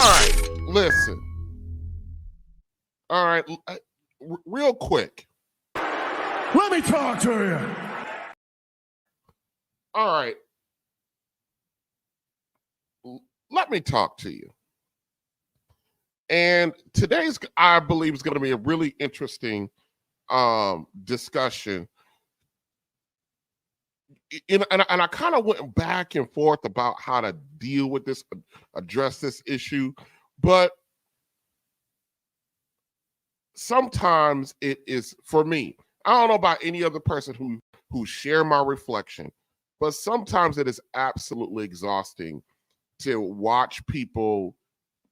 All right, listen. All right, real quick. Let me talk to you. All right. Let me talk to you. And today's, I believe, is going to be a really interesting discussion. And I kind of went back and forth about how to deal with this, address this issue. But sometimes it is, for me, I don't know about any other person who share my reflection, but sometimes it is absolutely exhausting to watch people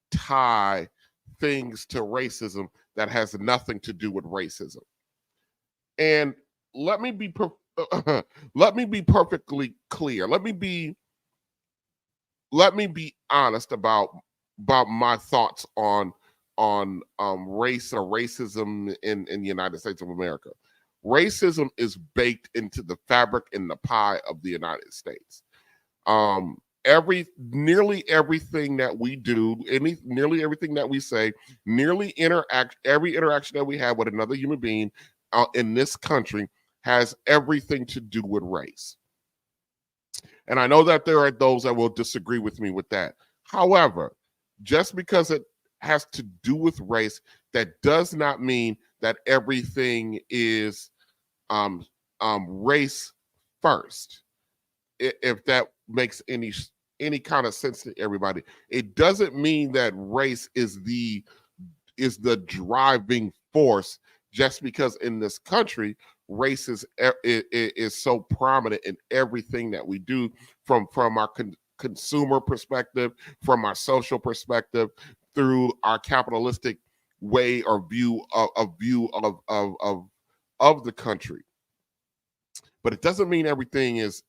tie things to racism that has nothing to do with racism. And let me be perfectly clear. Let me be honest about my thoughts on race or racism in the United States of America. Racism is baked into the fabric in the pie of the United States. Nearly everything that we do, nearly everything that we say, every interaction that we have with another human being in this country has everything to do with race. And I know that there are those that will disagree with me with that. However, just because it has to do with race, that does not mean that everything is race first. If that makes any kind of sense to everybody, it doesn't mean that race is the driving force. Just because in this country, race is so prominent in everything that we do, from our consumer perspective, from our social perspective, through our capitalistic way or view of the country. But it doesn't mean everything is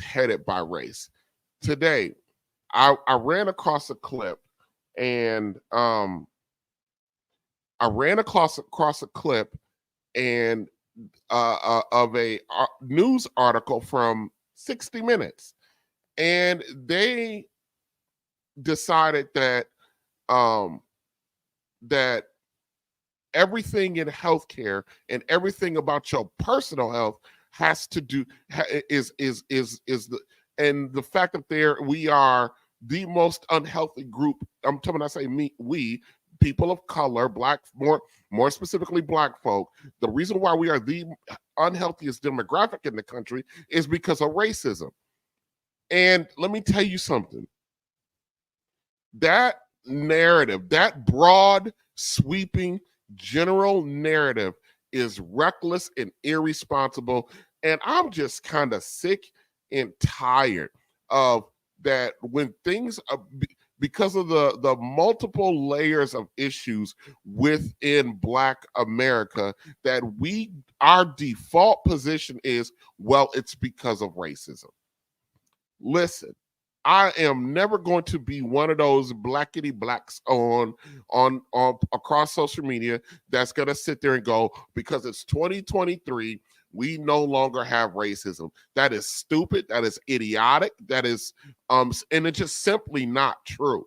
headed by race. Today, I ran across a clip, and of a news article from 60 Minutes, and they decided that that everything in healthcare and everything about your personal health has to do the fact that we are the most unhealthy group. I'm talking when I say we people of color, more specifically black folk. The reason why we are the unhealthiest demographic in the country is because of racism. And let me tell you something. That narrative, that broad, sweeping, general narrative is reckless and irresponsible. And I'm just kind of sick and tired of that when things are, because of the multiple layers of issues within Black America, that our default position is, well, it's because of racism. Listen, I am never going to be one of those blackity blacks on across social media that's going to sit there and go, because it's 2023, we no longer have racism. That is stupid. That is idiotic. That is, and it's just simply not true.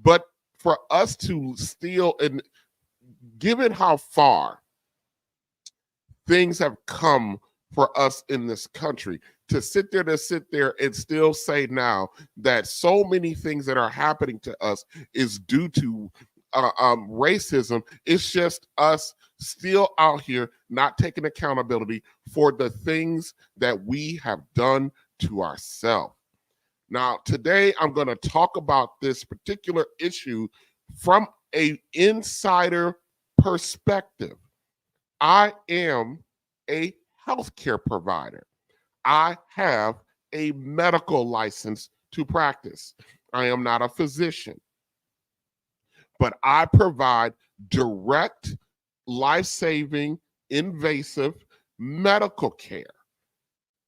But for us to still, and given how far things have come for us in this country, to sit there and still say now that so many things that are happening to us is due to racism, it's just us still out here not taking accountability for the things that we have done to ourselves. Now, today I'm going to talk about this particular issue from an insider perspective. I am a healthcare provider. I have a medical license to practice. I am not a physician, but I provide direct, life-saving, invasive medical care.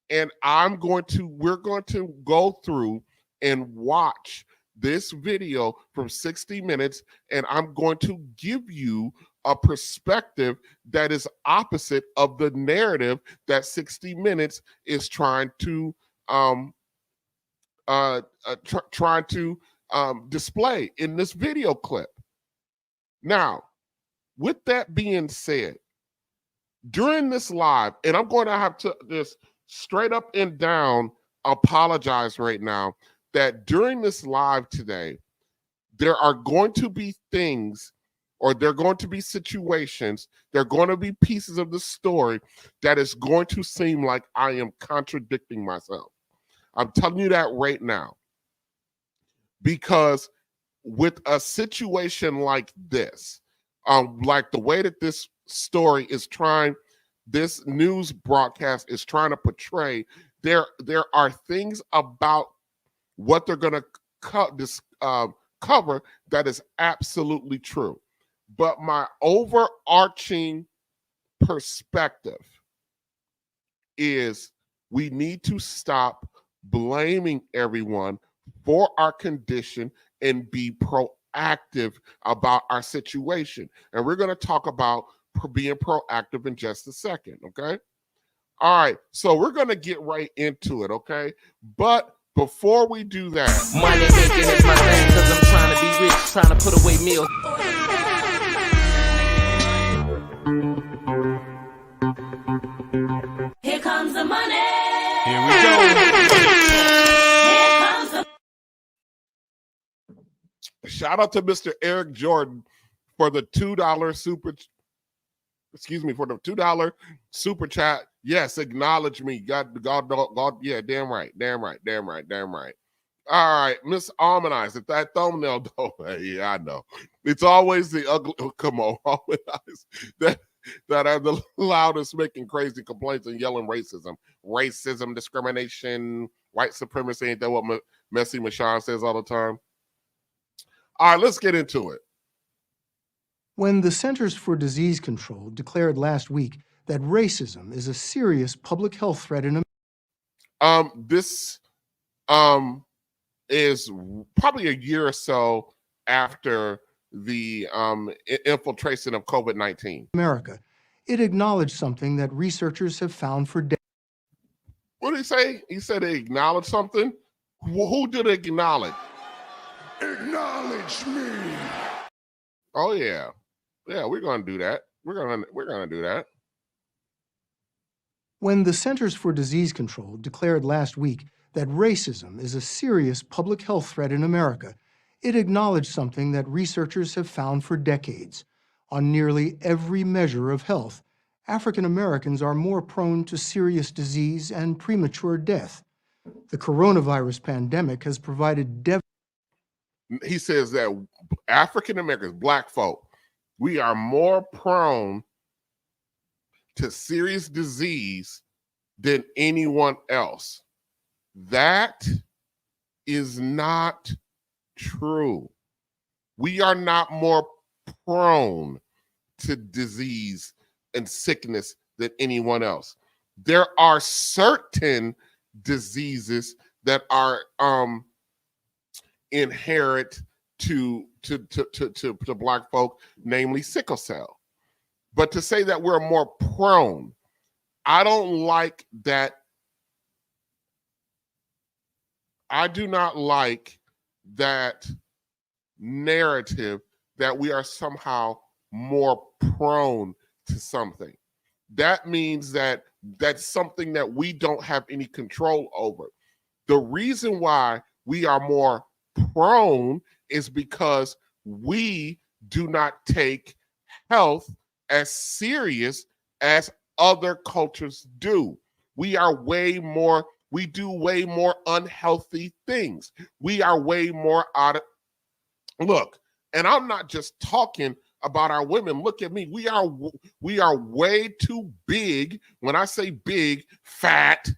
And we're going to go through and watch this video from 60 Minutes, and I'm going to give you a perspective that is opposite of the narrative that 60 Minutes is trying to display in this video clip. Now, with that being said, during this live, and I'm going to have to just straight up and down apologize right now, that during this live today, there are going to be things, or there are going to be situations, there are going to be pieces of the story that is going to seem like I am contradicting myself. I'm telling you that right now. Because with a situation like this, like the way that this story is trying, this news broadcast is trying to portray, there are things about what they're going to cover that is absolutely true. But my overarching perspective is we need to stop blaming everyone for our condition and be proactive about our situation. And we're going to talk about being proactive in just a second, okay? All right, so we're going to get right into it, okay? But before we do that... Money making is my thing because I'm trying to be rich, trying to put away meals. Here comes the money. Here we go. Shout out to Mr. Eric Jordan for the $2 super... for the $2 super chat. Yes, acknowledge me. God, yeah, damn right. All right, Miss Almond if that thumbnail though, yeah, I know. It's always the ugly, come on, Almond that are the loudest, making crazy complaints and yelling racism, discrimination, white supremacy. Ain't that what Messy Michonne says all the time? All right, let's get into it. When the Centers for Disease Control declared last week that racism is a serious public health threat in America. This is probably a year or so after the infiltration of COVID-19. It acknowledged something that researchers have found for decades. What did he say? He said they acknowledged something? Who did it acknowledge? Acknowledge me. Oh yeah. Yeah, we're gonna do that. We're gonna do that. When the Centers for Disease Control declared last week that racism is a serious public health threat in America, it acknowledged something that researchers have found for decades. On nearly every measure of health, African Americans are more prone to serious disease and premature death. The coronavirus pandemic has provided he says that African Americans, black folk, we are more prone to serious disease than anyone else. That is not true. We are not more prone to disease and sickness than anyone else. There are certain diseases that are inherent to black folk, namely sickle cell. But to say that we're more prone, I don't like that. I do not like that narrative that we are somehow more prone to something. That means that that's something that we don't have any control over. The reason why we are more prone is because we do not take health as serious as other cultures do. We do way more unhealthy things. We are way more look, and I'm not just talking about our women. Look at me. We are way too big. When I say big, fat.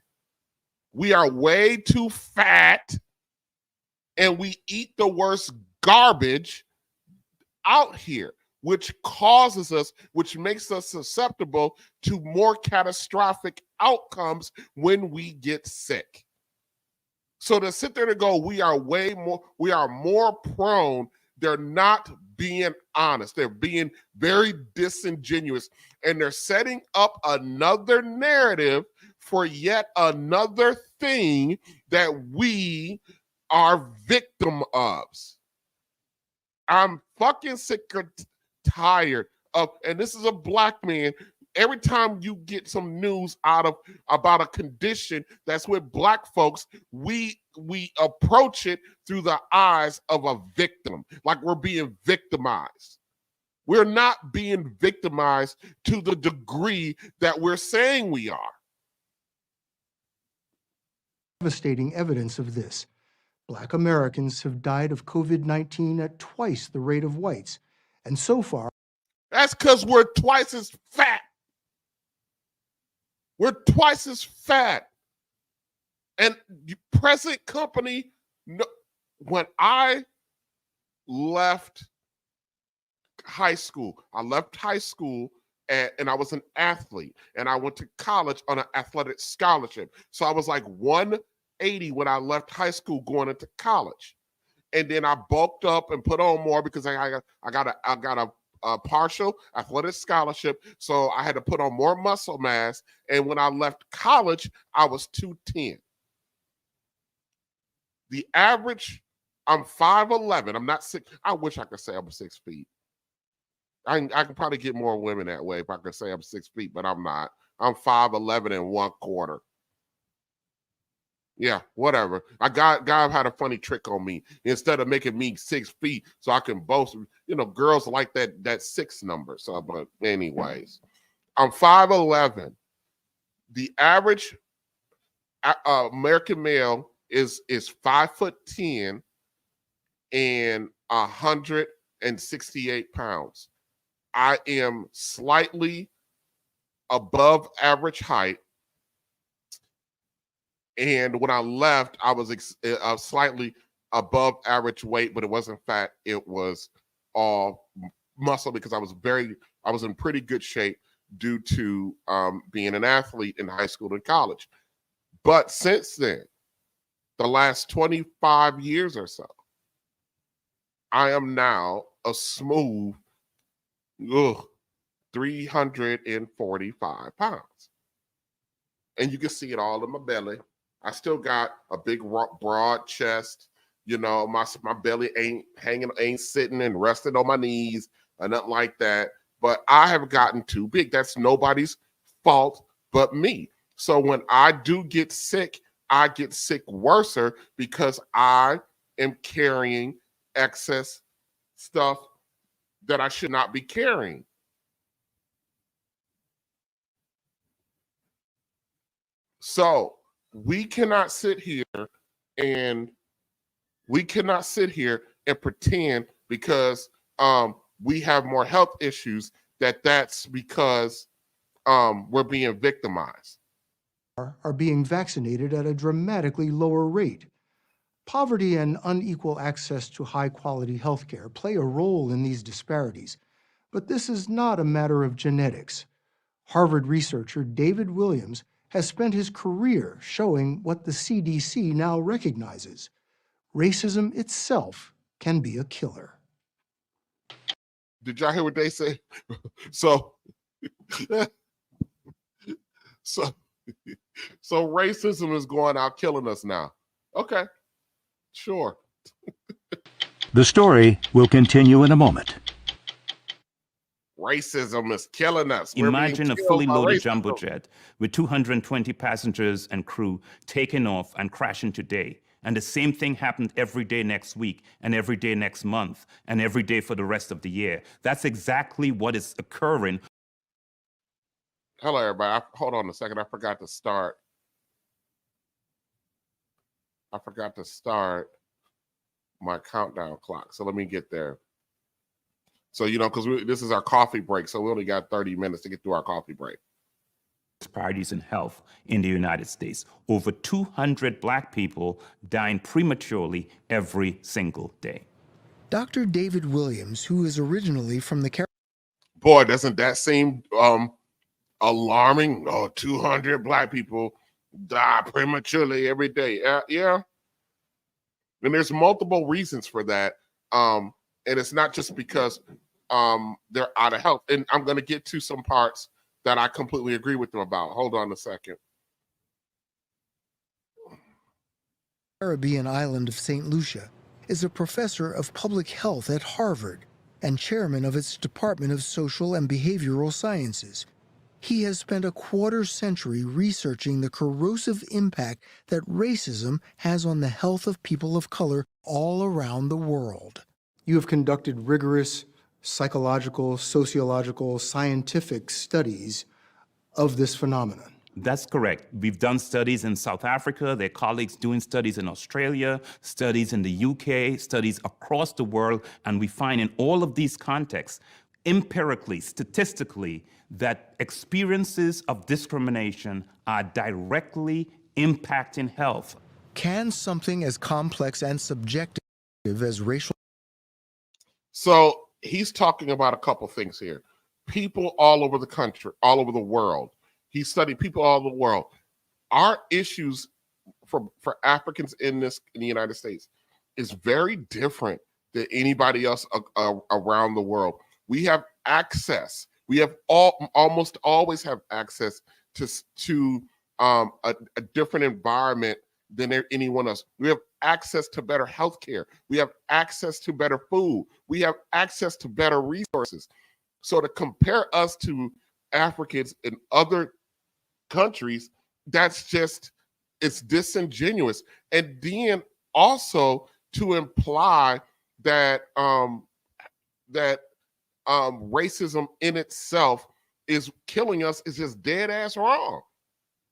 We are way too fat, and we eat the worst garbage out here, which makes us susceptible to more catastrophic outcomes when we get sick. So to sit there and go, we are more prone, they're not being honest. They're being very disingenuous, and they're setting up another narrative for yet another thing that we are victim ofs. I'm fucking sick or tired of, and this is a black man. Every time you get some news about a condition that's with black folks, we approach it through the eyes of a victim, like we're being victimized. We're not being victimized to the degree that we're saying we are. Devastating evidence of this. Black Americans have died of COVID-19 at twice the rate of whites, and so far, that's because we're twice as fat. We're twice as fat. And the present company, when I left high school, and I was an athlete, and I went to college on an athletic scholarship. So I was like 180 when I left high school going into college. And then I bulked up and put on more because I got a partial athletic scholarship, so I had to put on more muscle mass. And when I left college, I was 210. The average, I'm 5'11". I'm not 6. I wish I could say I'm 6 feet. I can probably get more women that way if I could say I'm 6 feet, but I'm not. I'm 5'11 and 1/4. Yeah, whatever. God had a funny trick on me. Instead of making me 6 feet so I can boast, girls like that 6 number. So, but anyways, I'm 5'11". The average American male is 5'10" and 168 pounds. I am slightly above average height. And when I left, I was slightly above average weight, but it wasn't fat. It was all muscle because I was in pretty good shape due to being an athlete in high school and college. But since then, the last 25 years or so, I am now a smooth 345 pounds. And you can see it all in my belly. I still got a big broad chest. My belly ain't sitting and resting on my knees or nothing like that. But I have gotten too big. That's nobody's fault but me. So when I do get sick, I get sick worser because I am carrying excess stuff that I should not be carrying. So we cannot sit here and pretend because we have more health issues that's because we're being victimized. are being vaccinated at a dramatically lower rate. Poverty and unequal access to high-quality health care play a role in these disparities, but this is not a matter of genetics. Harvard researcher David Williams has spent his career showing what the CDC now recognizes. Racism itself can be a killer. Did y'all hear what they say? So racism is going out killing us now. Okay, sure. The story will continue in a moment. Racism is killing us. Imagine a fully loaded jumbo jet with 220 passengers and crew taking off and crashing today. And the same thing happened every day next week and every day next month and every day for the rest of the year. That's exactly what is occurring. Hello, everybody. Hold on a second. I forgot to start my countdown clock. So let me get there. So, because this is our coffee break, so we only got 30 minutes to get through our coffee break. Disparities in health in the United States. Over 200 Black people dying prematurely every single day. Dr. David Williams, who is originally from the Boy, doesn't that seem alarming? 200 Black people die prematurely every day. Yeah. And there's multiple reasons for that. And it's not just because they're out of health. And I'm going to get to some parts that I completely agree with them about. Hold on a second. Caribbean island of St. Lucia, is a professor of public health at Harvard and chairman of its Department of Social and Behavioral Sciences. He has spent a quarter-century researching the corrosive impact that racism has on the health of people of color all around the world. You have conducted rigorous psychological, sociological, scientific studies of this phenomenon. That's correct. We've done studies in South Africa, their colleagues doing studies in Australia, studies in the UK, studies across the world, and we find in all of these contexts, empirically, statistically, that experiences of discrimination are directly impacting health. Can something as complex and subjective as racial... So he's talking about a couple things here. People all over the country, all over the world. He studied people all over the world. Our issues for Africans in the United States is very different than anybody else around the world. We have access. We have almost always have access to a different environment than anyone else. We have access to better healthcare. We have access to better food. We have access to better resources. So to compare us to Africans in other countries, that's just, it's disingenuous. And then also to imply that racism in itself is killing us is just dead ass wrong.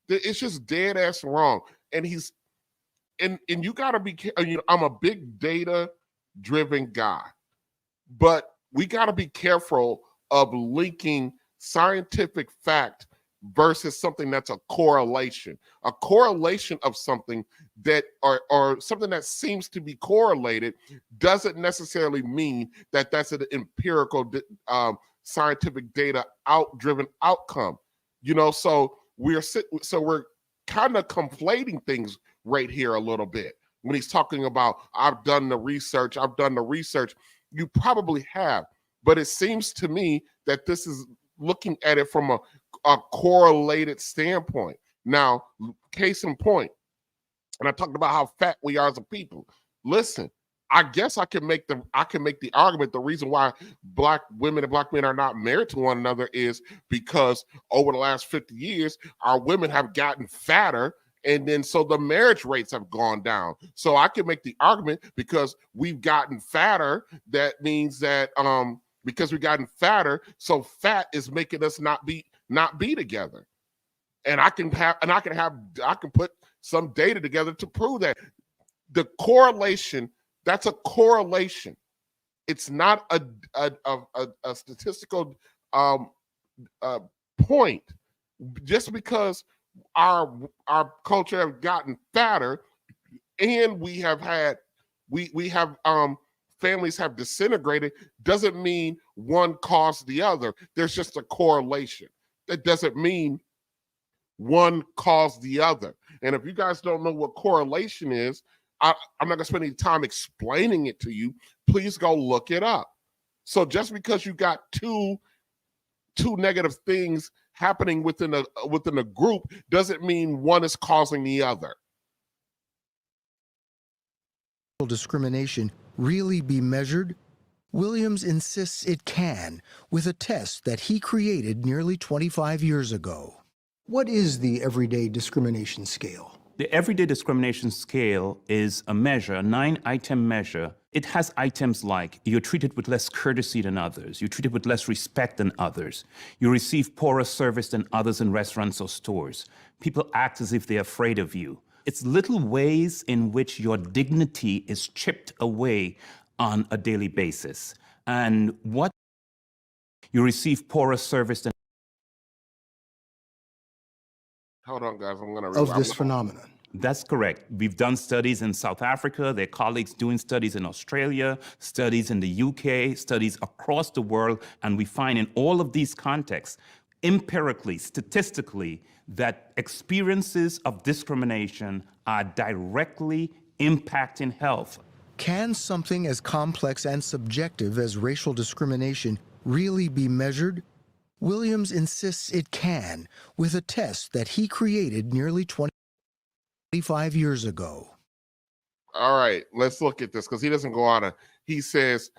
It's just dead ass wrong. And you gotta be, I'm a big data driven guy, but we gotta be careful of linking scientific fact versus something that's a correlation of something that or something that seems to be correlated doesn't necessarily mean that that's an empirical scientific data driven outcome. So we're kind of conflating things right here a little bit when he's talking about I've done the research. You probably have, but it seems to me that this is looking at it from a correlated standpoint. Now, case in point, and I talked about how fat we are as a people. Listen, I guess I can make the argument the reason why Black women and Black men are not married to one another is because over the last 50 years, our women have gotten fatter, and then so the marriage rates have gone down. So I can make the argument because we've gotten fatter, that means that because we've gotten fatter, so fat is making us not be together. And I can put some data together to prove that. The correlation, that's a correlation. It's not a statistical point. Just because our culture has gotten fatter and we have families have disintegrated doesn't mean one caused the other. There's just a correlation. That doesn't mean one caused the other. And if you guys don't know what correlation is, I'm not going to spend any time explaining it to you. Please go look it up. So just because you got two negative things happening within a group doesn't mean one is causing the other. Discrimination really be measured? Williams insists it can with a test that he created nearly 25 years ago. What is the Everyday Discrimination Scale? The Everyday Discrimination Scale is a measure, a 9-item measure. It has items like you're treated with less courtesy than others, you're treated with less respect than others, you receive poorer service than others in restaurants or stores, people act as if they're afraid of you. It's little ways in which your dignity is chipped away on a daily basis. And what you receive poorer service than... Hold on, guys. I'm going to... Of this phenomenon. That's correct. We've done studies in South Africa, their colleagues doing studies in Australia, studies in the UK, studies across the world, and we find in all of these contexts, empirically, statistically, that experiences of discrimination are directly impacting health. Can something as complex and subjective as racial discrimination really be measured? Williams insists it can with a test that he created nearly 25 years ago. All right, let's look at this because he doesn't go on. He says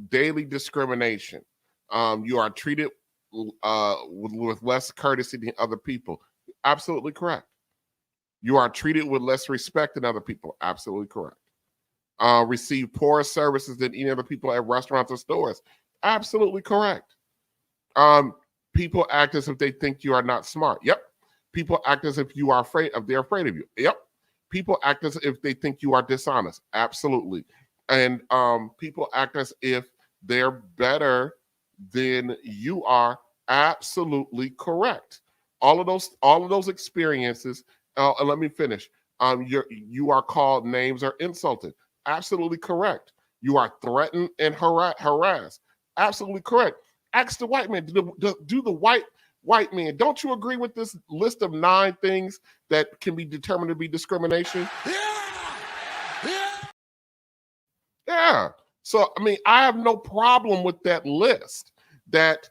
daily discrimination. You are treated with less courtesy than other people. Absolutely correct. You are treated with less respect than other people. Absolutely correct. Receive poorer services than any other people at restaurants or stores. Absolutely correct. People act as if they think you are not smart. Yep. People act as if you are they're afraid of you. Yep. People act as if they think you are dishonest. Absolutely. And people act as if they're better than you are. Absolutely correct. All of those experiences. And let me finish. You are called names or insulted. Absolutely correct. You are threatened and harassed. Absolutely correct. Ask the white man. Do the white man. Don't you agree with this list of 9 things that can be determined to be discrimination? Yeah. So I mean, I have no problem with that list. That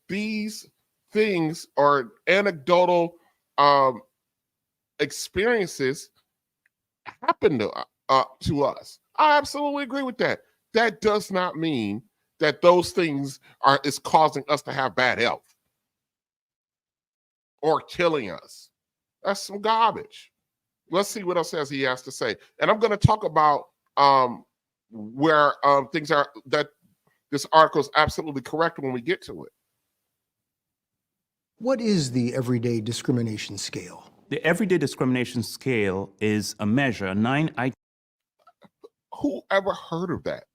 these things are anecdotal experiences happen to us. I absolutely agree with that. That does not mean that those things is causing us to have bad health or killing us. That's some garbage. Let's see what else he has to say. And I'm going to talk about where things are that this article is absolutely correct when we get to it. What is the Everyday Discrimination Scale? The Everyday Discrimination Scale is a measure, 9 items. Who ever heard of that?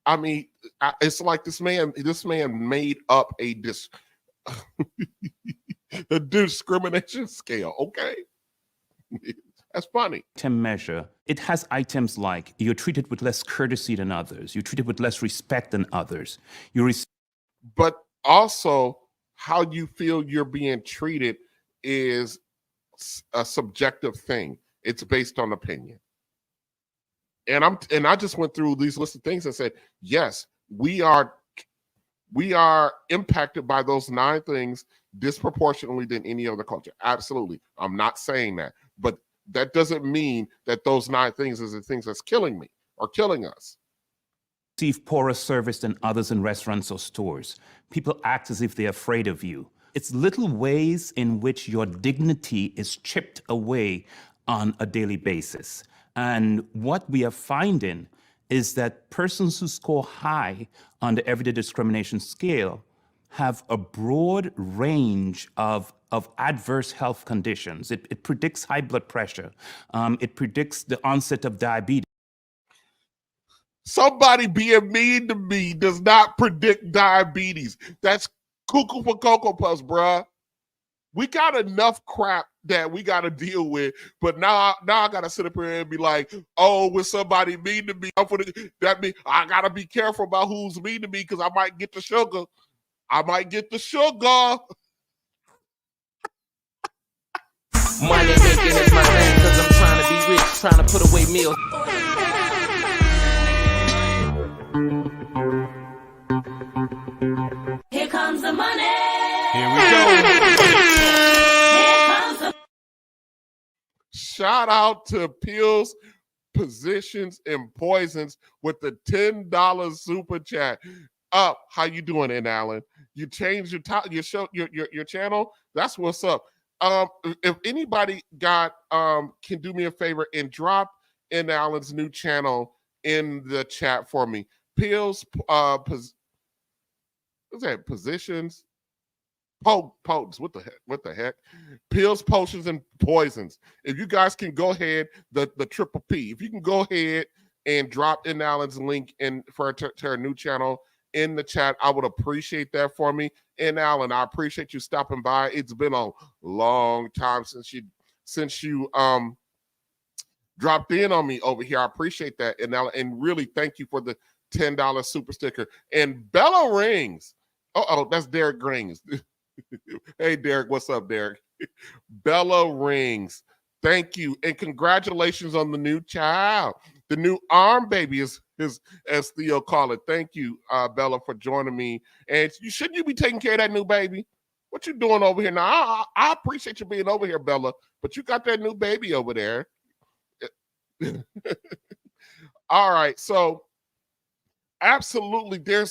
I mean, it's like this man made up a discrimination scale. Okay. That's funny. Measure. It has items like you're treated with less courtesy than others. You're treated with less respect than others. But also how you feel you're being treated is a subjective thing. It's based on opinion. And I just went through these list of things and said, yes, we are impacted by those 9 things disproportionately than any other culture. Absolutely. I'm not saying that. But that doesn't mean that those 9 things is the things that's killing me or killing us. Receive poorer service than others in restaurants or stores. People act as if they're afraid of you. It's little ways in which your dignity is chipped away on a daily basis. And what we are finding is that persons who score high on the Everyday Discrimination Scale have a broad range of adverse health conditions. It predicts high blood pressure. It predicts the onset of diabetes. Somebody being mean to me does not predict diabetes. That's cuckoo for Cocoa Puffs, bruh. We got enough crap that we got to deal with, but now I got to sit up here and be like, oh, when somebody mean to me, that mean I got to be careful about who's mean to me because I might get the sugar. Money making is my thing, cause I'm trying to be rich, trying to put away meals. Here comes the money. Here we go. Shout out to Pills, Positions, and Poisons with the $10 super chat. Up, how you doing, N. Allen? You changed your channel. That's what's up. If anybody can do me a favor and drop N. Allen's new channel in the chat for me. Pills, what's that? Positions. Potents, what the heck? Pills, potions, and poisons. If you guys can go ahead, the triple P. If you can go ahead and drop N. Allen's link in to her new channel in the chat, I would appreciate that for me. N. Allen, I appreciate you stopping by. It's been a long time since you dropped in on me over here. I appreciate that, N. Allen, and really thank you for the $10 super sticker. And Bella Rings. Oh, that's Derek Rings. Hey, Derek, what's up, Derek? Bella Rings, thank you, and congratulations on the new child. The new arm baby is as Theo call it. Thank you, Bella, for joining me. And shouldn't you be taking care of that new baby? What you doing over here now? I appreciate you being over here, Bella, but you got that new baby over there. All right, so absolutely, there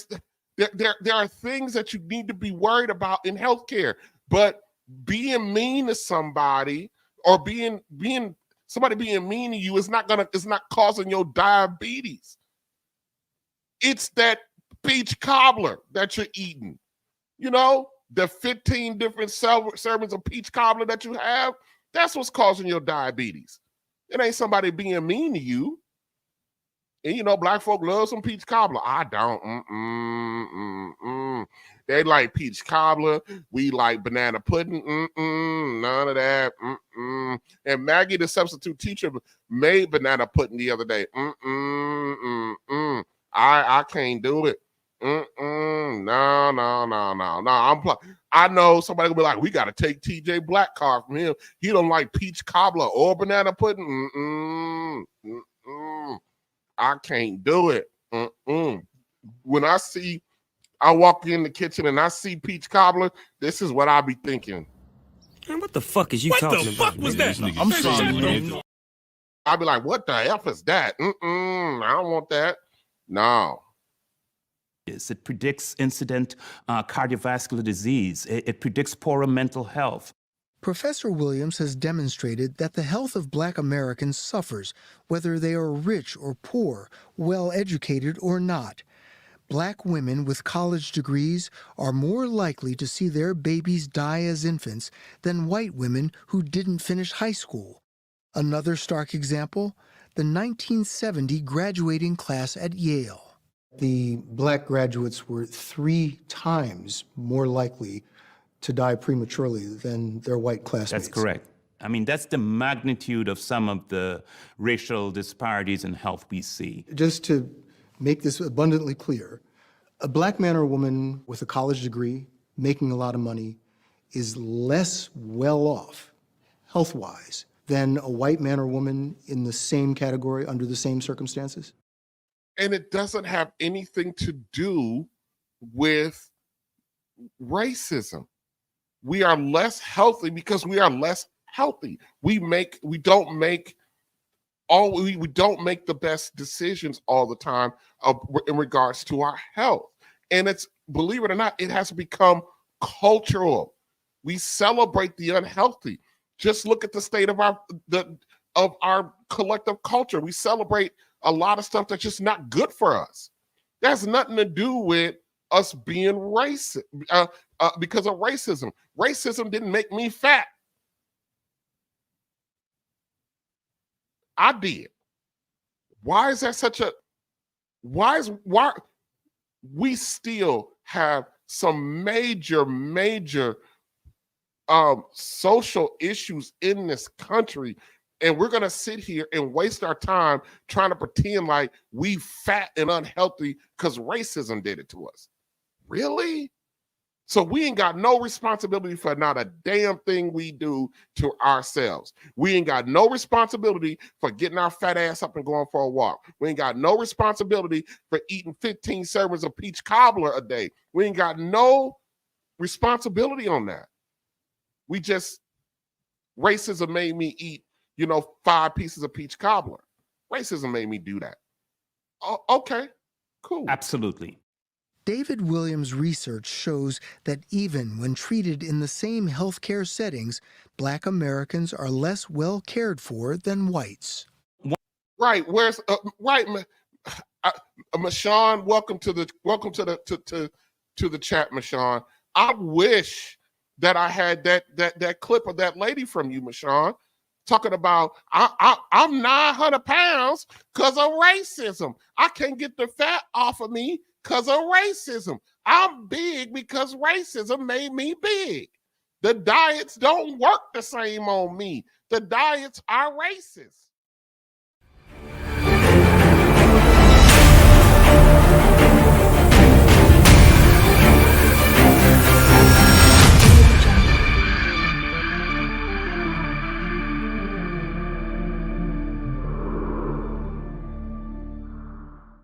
are things that you need to be worried about in healthcare, but being mean to somebody or somebody being mean to you is not causing your diabetes. It's that peach cobbler that you're eating. You know, the 15 different servings of peach cobbler that you have, that's what's causing your diabetes. It ain't somebody being mean to you. And, you know, black folk love some peach cobbler. I don't. They like peach cobbler. We like banana pudding. None of that. And Maggie, the substitute teacher, made banana pudding the other day. I can't do it. No. I know somebody will be like, we got to take TJ Black car from him. He don't like peach cobbler or banana pudding. I can't do it. When I walk in the kitchen and I see peach cobbler, this is what I be thinking. Man, what the fuck is you talking about? What the fuck was that? I'm sorry. I be like, what the F is that? I don't want that. No. It predicts incident cardiovascular disease. It predicts poorer mental health. Professor Williams has demonstrated that the health of Black Americans suffers, whether they are rich or poor, well-educated or not. Black women with college degrees are more likely to see their babies die as infants than white women who didn't finish high school. Another stark example, the 1970 graduating class at Yale. The Black graduates were 3 times more likely to die prematurely than their white classmates. That's correct. I mean, that's the magnitude of some of the racial disparities in health we see. Just to make this abundantly clear, a Black man or woman with a college degree, making a lot of money, is less well off, health-wise, than a white man or woman in the same category under the same circumstances? And it doesn't have anything to do with racism. We are less healthy because we are less healthy. We don't make the best decisions all the time in regards to our health. And it's, believe it or not, it has become cultural. We celebrate the unhealthy. Just look at the state of our collective culture. We celebrate a lot of stuff that's just not good for us. That has nothing to do with us being racist because of racism. Racism didn't make me fat. I did. Why is that such a, why we still have some major social issues in this country, and we're going to sit here and waste our time trying to pretend like we fat and unhealthy because racism did it to us. Really? So we ain't got no responsibility for not a damn thing we do to ourselves. We ain't got no responsibility for getting our fat ass up and going for a walk. We ain't got no responsibility for eating 15 servings of peach cobbler a day. We ain't got no responsibility on that. We just, racism made me eat, 5 pieces of peach cobbler. Racism made me do that. Oh, okay, cool. Absolutely. David Williams' research shows that even when treated in the same healthcare settings, Black Americans are less well cared for than whites. Right. Where's Mashawn? Welcome to the chat, Mashawn. I wish that I had that clip of that lady from you, Mashawn, talking about I'm 900 pounds because of racism. I can't get the fat off of me because of racism. I'm big because racism made me big. The diets don't work the same on me. The diets are racist.